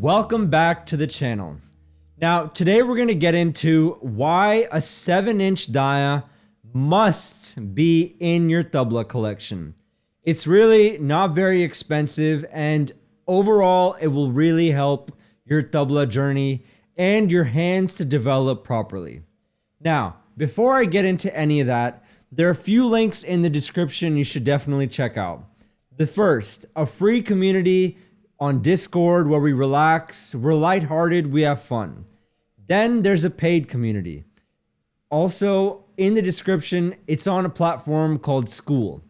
Welcome back to the channel. Now, today we're going to get into why a 7-inch Daya must be in your tabla collection. It's really not very expensive, and overall it will really help your tabla journey and your hands to develop properly. Now, before I get into any of that, there are a few links in the description you should definitely check out. The first, a free community on Discord where we relax, we're lighthearted, we have fun. Then there's a paid community. Also, in the description, it's on a platform called Skool.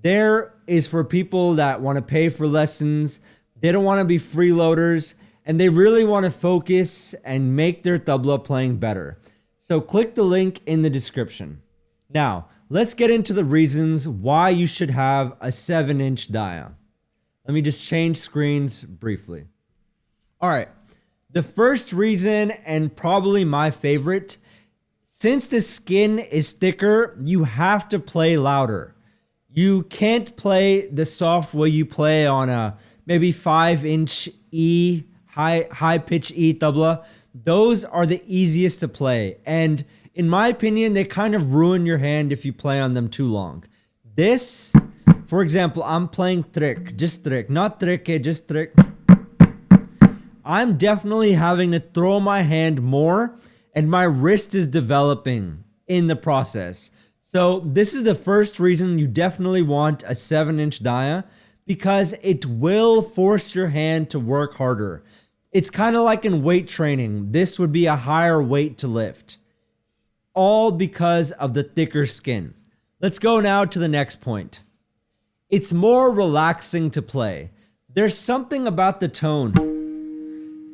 There is for people that want to pay for lessons, they don't want to be freeloaders, and they really want to focus and make their tabla playing better. So click the link in the description. Now, let's get into the reasons why you should have a 7-inch Daya. Let me just change screens briefly. All right. The first reason, and probably my favorite, since the skin is thicker, you have to play louder. You can't play the soft way you play on a maybe 5-inch E, high pitch E tabla. Those are the easiest to play. And in my opinion, they kind of ruin your hand if you play on them too long. This, for example, I'm playing trick, just trick, not trick, just trick. I'm definitely having to throw my hand more, and my wrist is developing in the process. So this is the first reason you definitely want a 7-inch Daya, because it will force your hand to work harder. It's kind of like in weight training. This would be a higher weight to lift, all because of the thicker skin. Let's go now to the next point. It's more relaxing to play. There's something about the tone.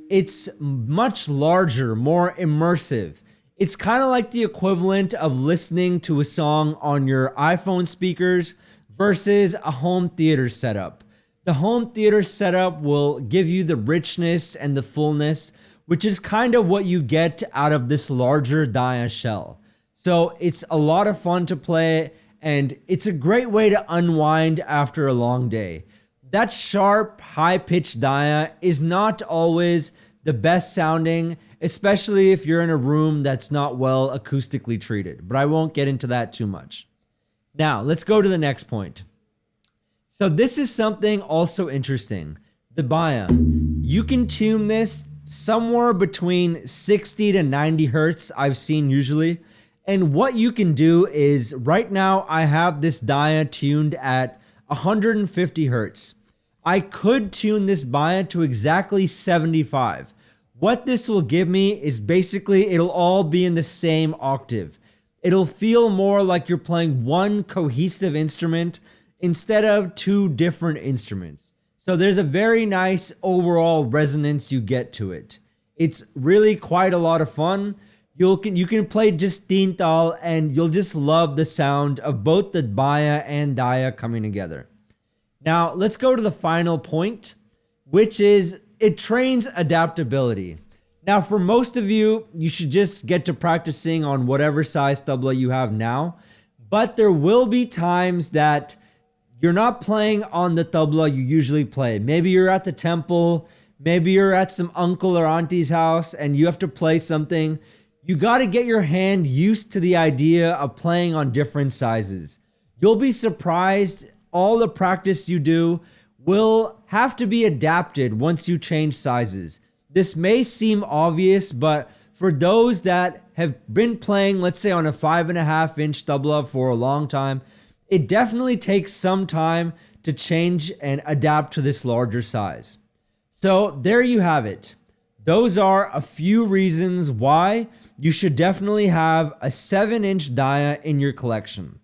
It's much larger, more immersive. It's kind of like the equivalent of listening to a song on your iPhone speakers versus a home theater setup. The home theater setup will give you the richness and the fullness, which is kind of what you get out of this larger Daya shell. So it's a lot of fun to play, and it's a great way to unwind after a long day. That sharp, high-pitched Daya is not always the best sounding, especially if you're in a room that's not well acoustically treated, but I won't get into that too much. Now, let's go to the next point. So this is something also interesting. The Baya. You can tune this somewhere between 60 to 90 hertz, I've seen usually. And what you can do is, right now I have this Daya tuned at 150 hertz. I could tune this Baya to exactly 75. What this will give me is basically it'll all be in the same octave. It'll feel more like you're playing one cohesive instrument instead of two different instruments. So there's a very nice overall resonance you get to it. It's really quite a lot of fun. You can play just tintal, and you'll just love the sound of both the Baya and Daya coming together. Now, let's go to the final point, which is it trains adaptability. Now, for most of you, you should just get to practicing on whatever size tabla you have now, but there will be times that you're not playing on the tabla you usually play. Maybe you're at the temple, maybe you're at some uncle or auntie's house, and you have to play something. You got to get your hand used to the idea of playing on different sizes. You'll be surprised. All the practice you do will have to be adapted once you change sizes. This may seem obvious, but for those that have been playing, let's say on a 5.5-inch tabla for a long time, it definitely takes some time to change and adapt to this larger size. So there you have it. Those are a few reasons why you should definitely have a 7-inch Daya in your collection.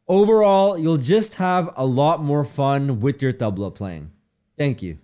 Overall, you'll just have a lot more fun with your tabla playing. Thank you.